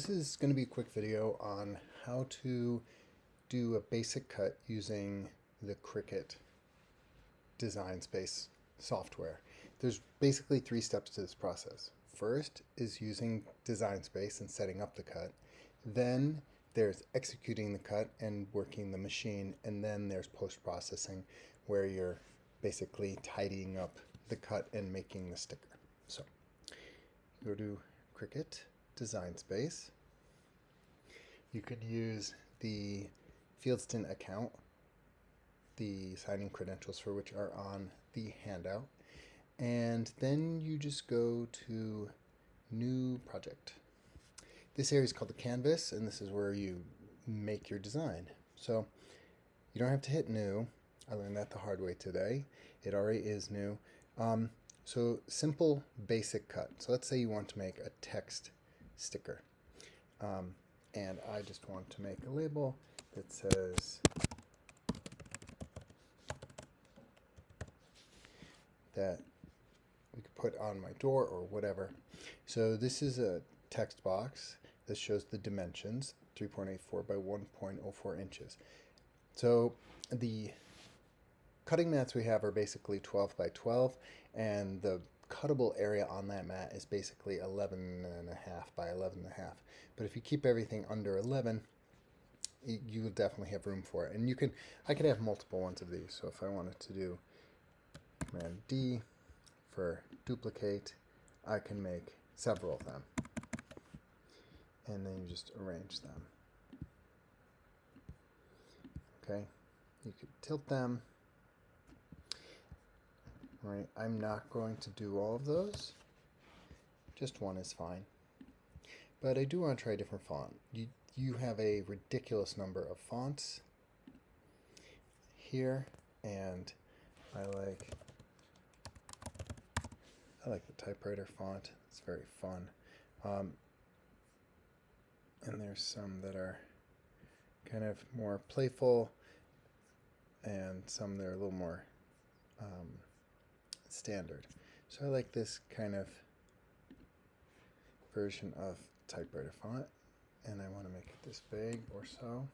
This is going to be a quick video on how to do a basic cut using the Cricut design space software. There's basically 3 steps to this process. First is using design space and setting up the cut. Then there's executing the cut and working the machine. And then there's post-processing where you're basically tidying up the cut and making the sticker. So go to Cricut design space. You could use the Fieldston account, the sign-in credentials for which are on the handout, and then you just go to New Project. This area is called the canvas, and this is where you make your design. So you don't have to hit new. I learned that the hard way today. It already is new. So simple basic cut. So let's say you want to make a text sticker. And I just want to make a label that says that we could put on my door or whatever. So this is a text box that shows the dimensions, 3.84 by 1.04 inches. So the cutting mats we have are basically 12 by 12, and the cuttable area on that mat is basically 11.5 by 11.5. But if you keep everything under 11, you will definitely have room for it. And I could have multiple ones of these. So if I wanted to do Command D for duplicate, I can make several of them. And then you just arrange them. Okay, you could tilt them. Right, I'm not going to do all of those. Just one is fine. But I do want to try a different font. You have a ridiculous number of fonts here, and I like the typewriter font. It's very fun. And there's some that are kind of more playful, and some that are a little more standard. So I like this kind of version of typewriter font, and I want to make it this big or so.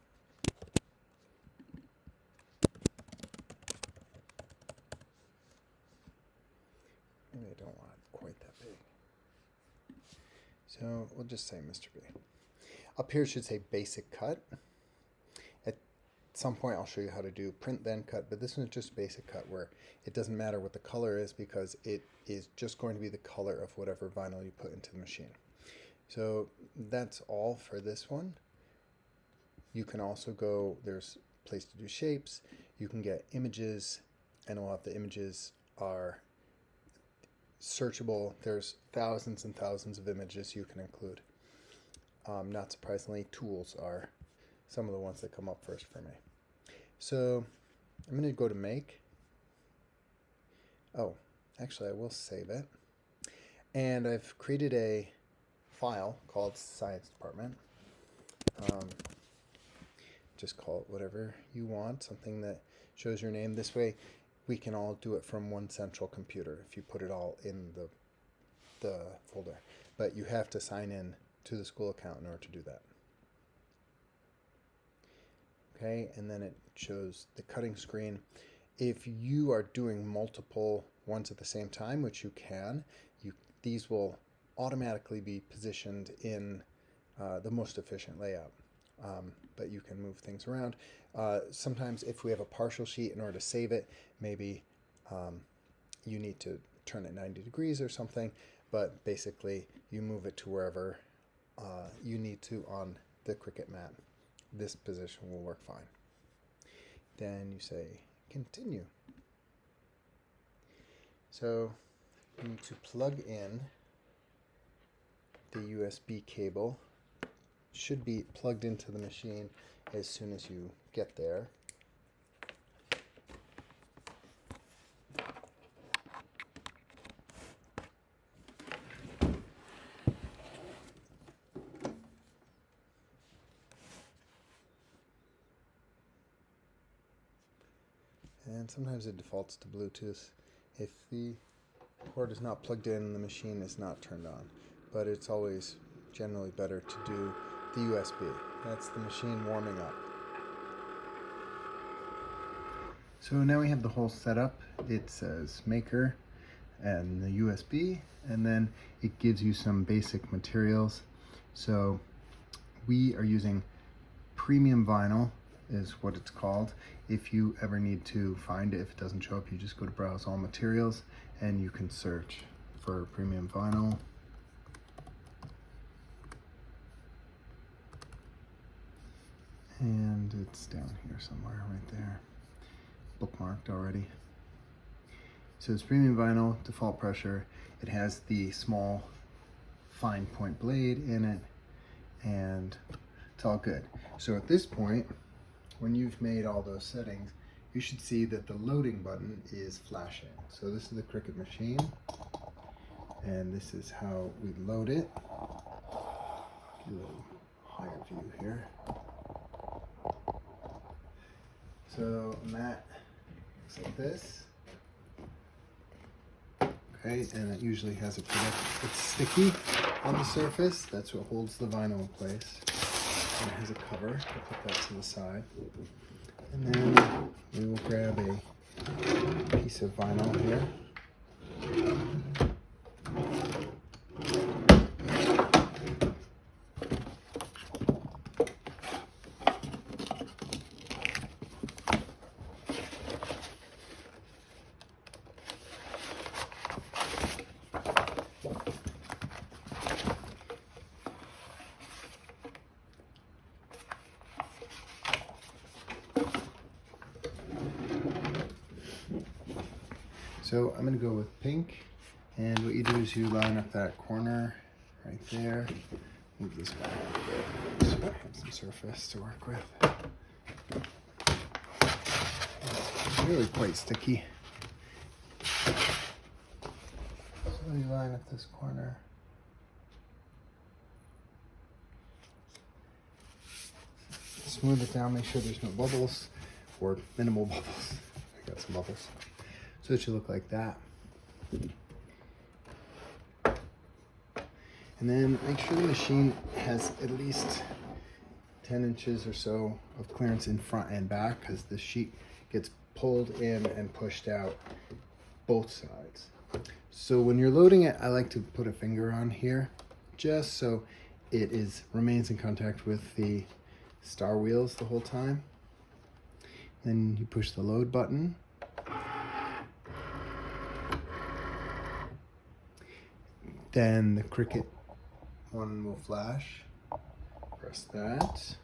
Maybe I don't want it quite that big. So we'll just say Mr. B. Up here it should say basic cut. At some point I'll show you how to do print then cut, but this one's just basic cut where it doesn't matter what the color is because it is just going to be the color of whatever vinyl you put into the machine. So that's all for this one. You can also go, there's a place to do shapes. You can get images, and a lot of the images are searchable. There's thousands and thousands of images you can include. Not surprisingly, tools are some of the ones that come up first for me. So I'm going to go to make. Oh, actually I will save it. And I've created a file called Science Department. Just call it whatever you want, something that shows your name. This way we can all do it from one central computer if you put it all in the folder. But you have to sign in to the school account in order to do that. Okay, and then it shows the cutting screen. If you are doing multiple ones at the same time, which you can, these will automatically be positioned in the most efficient layout. But you can move things around. Sometimes if we have a partial sheet, in order to save it, maybe you need to turn it 90 degrees or something, but basically you move it to wherever you need to on the Cricut mat. This position will work fine. Then you say continue. So you need to plug in the USB cable. Should be plugged into the machine as soon as you get there. And sometimes it defaults to Bluetooth. If the cord is not plugged in, the machine is not turned on, but it's always generally better to do the USB. That's the machine warming up. So now we have the whole setup. It says maker and the USB, and then it gives you some basic materials. So we are using premium vinyl is what it's called. If you ever need to find it, if it doesn't show up, you just go to browse all materials and you can search for premium vinyl. And it's down here somewhere, right there, bookmarked already. So it's premium vinyl, default pressure. It has the small fine point blade in it, and it's all good. So at this point, when you've made all those settings, you should see that the loading button is flashing. So this is the Cricut machine, and this is how we load it. Get a little higher view here. So that looks like this. Okay, and it usually has a protector. It's sticky on the surface. That's what holds the vinyl in place. And it has a cover. I'll put that to the side. And then we will grab a piece of vinyl here. So I'm going to go with pink, and what you do is you line up that corner right there. Move this guy out of there so I have some surface to work with. It's really quite sticky. So you line up this corner. Smooth it down, make sure there's no bubbles, or minimal bubbles. I got some bubbles. So it should look like that. And then make sure the machine has at least 10 inches or so of clearance in front and back, because the sheet gets pulled in and pushed out both sides. So when you're loading it, I like to put a finger on here just so it remains in contact with the star wheels the whole time. Then you push the load button. Then the Cricut one will flash. Press that,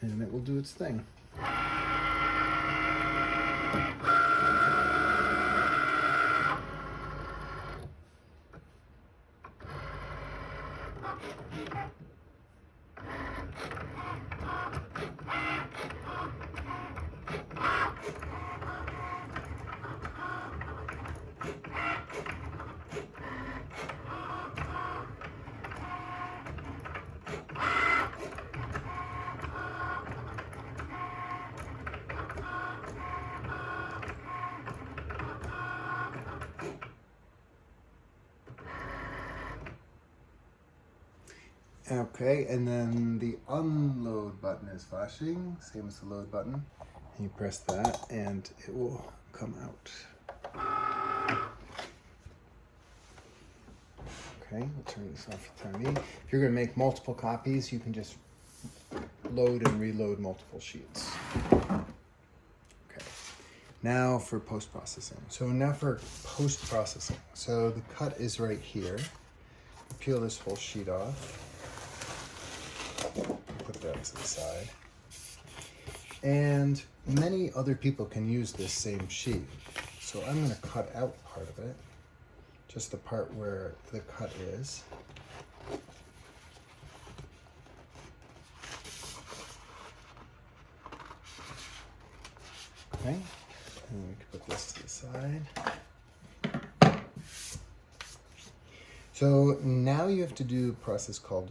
and it will do its thing. Okay, and then the unload button is flashing, same as the load button. And you press that and it will come out. Okay, we'll turn this off for the time being. If you're going to make multiple copies, you can just load and reload multiple sheets. Okay, now for post-processing. So the cut is right here. Peel this whole sheet off. Put that to the side. And many other people can use this same sheet. So I'm going to cut out part of it, just the part where the cut is. Okay, and we can put this to the side. So now you have to do a process called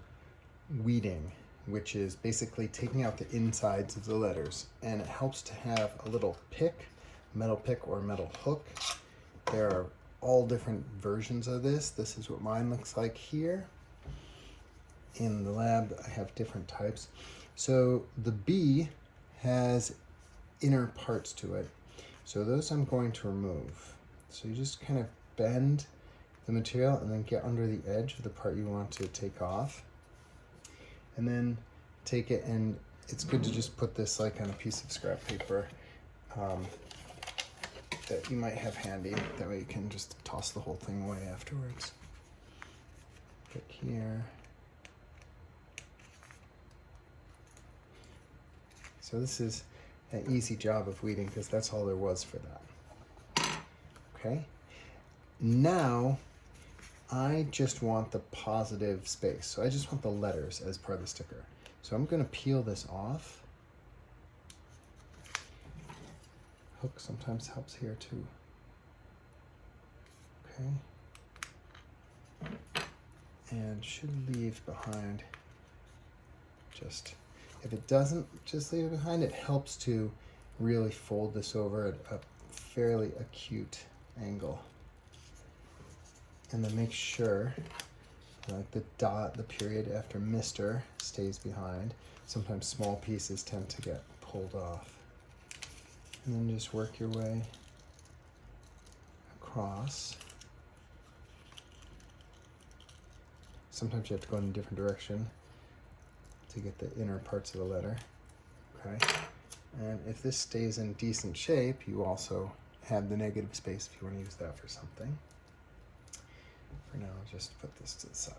weeding, which is basically taking out the insides of the letters, and it helps to have a little pick, metal pick or metal hook. There are all different versions of this. This is what mine looks like here. In the lab, I have different types. So the B has inner parts to it. So those I'm going to remove. So you just kind of bend the material and then get under the edge of the part you want to take off. And then take it, and it's good to just put this like on a piece of scrap paper that you might have handy. That way you can just toss the whole thing away afterwards. Click here. So this is an easy job of weeding because that's all there was for that. Okay. Now I just want the positive space. So I just want the letters as part of the sticker. So I'm going to peel this off. Hook sometimes helps here too. Okay. And should leave behind just, if it doesn't, just leave it behind. It helps to really fold this over at a fairly acute angle. And then make sure like the dot, the period after Mr. stays behind. Sometimes small pieces tend to get pulled off. And then just work your way across. Sometimes you have to go in a different direction to get the inner parts of the letter. Okay. And if this stays in decent shape, you also have the negative space if you want to use that for something. For now, I'll just put this to the side.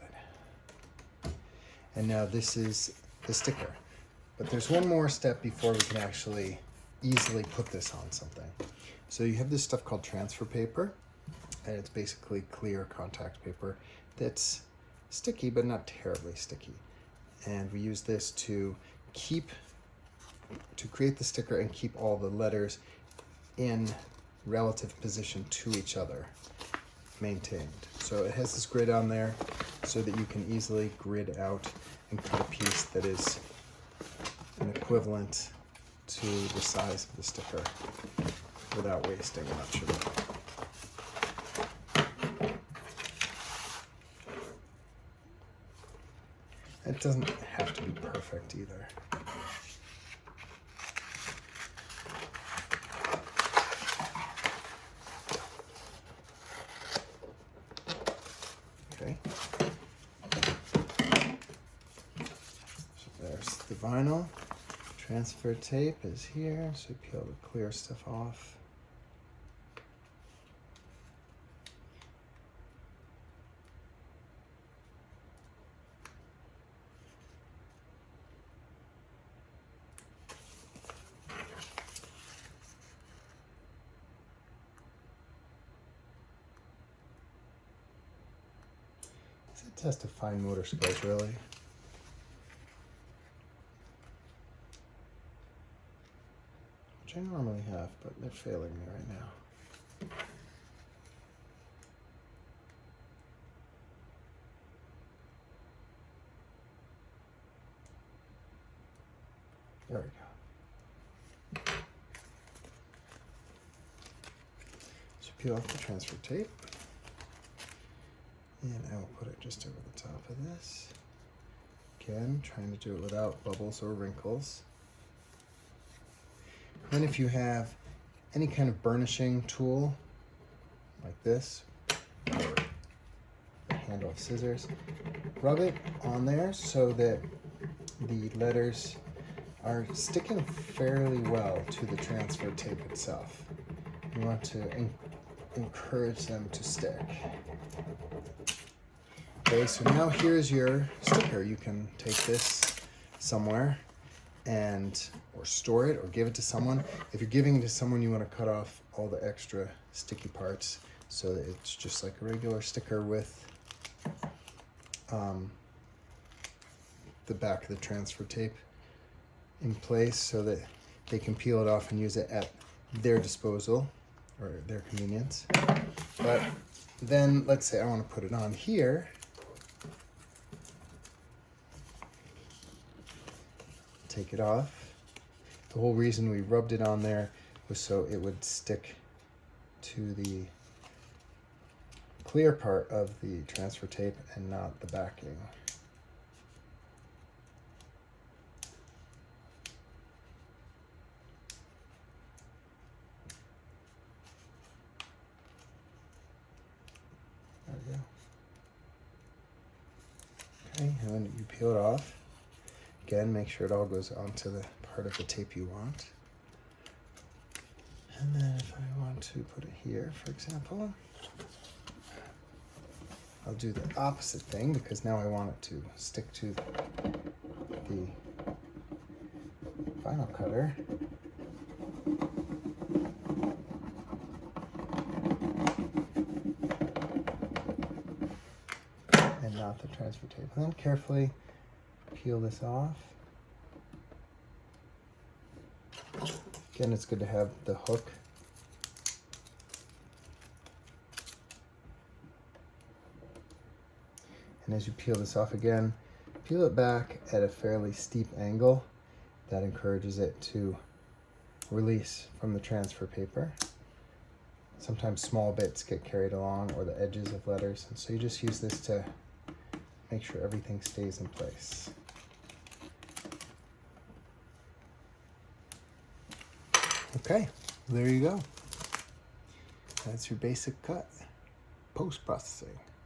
And now this is the sticker. But there's one more step before we can actually easily put this on something. So you have this stuff called transfer paper, and it's basically clear contact paper that's sticky, but not terribly sticky. And we use this to create the sticker and keep all the letters in relative position to each other, maintained. So it has this grid on there so that you can easily grid out and cut a piece that is an equivalent to the size of the sticker without wasting much of it. It doesn't have to be perfect either. Okay. So there's the vinyl. Transfer tape is here, so you peel the clear stuff off. It's a test of fine motor skills, really. Which I normally have, but they're failing me right now. There we go. So peel off the transfer tape. And I will put it just over the top of this. Again, trying to do it without bubbles or wrinkles. Then if you have any kind of burnishing tool, like this, or a handle of scissors, rub it on there so that the letters are sticking fairly well to the transfer tape itself. You want to encourage them to stick. Okay, so now here's your sticker. You can take this somewhere or store it or give it to someone. If you're giving it to someone, you want to cut off all the extra sticky parts so that it's just like a regular sticker with the back of the transfer tape in place so that they can peel it off and use it at their disposal or their convenience. But then let's say I want to put it on here. Take it off. The whole reason we rubbed it on there was so it would stick to the clear part of the transfer tape and not the backing. There we go. Okay, and then you peel it off. Again, make sure it all goes onto the part of the tape you want. And then if I want to put it here, for example, I'll do the opposite thing because now I want it to stick to the vinyl cutter. And not the transfer tape. And then carefully peel this off. Again, it's good to have the hook. And as you peel this off again, peel it back at a fairly steep angle. That encourages it to release from the transfer paper. Sometimes small bits get carried along or the edges of letters, and so you just use this to make sure everything stays in place. Okay, there you go. That's your basic cut. Post-processing.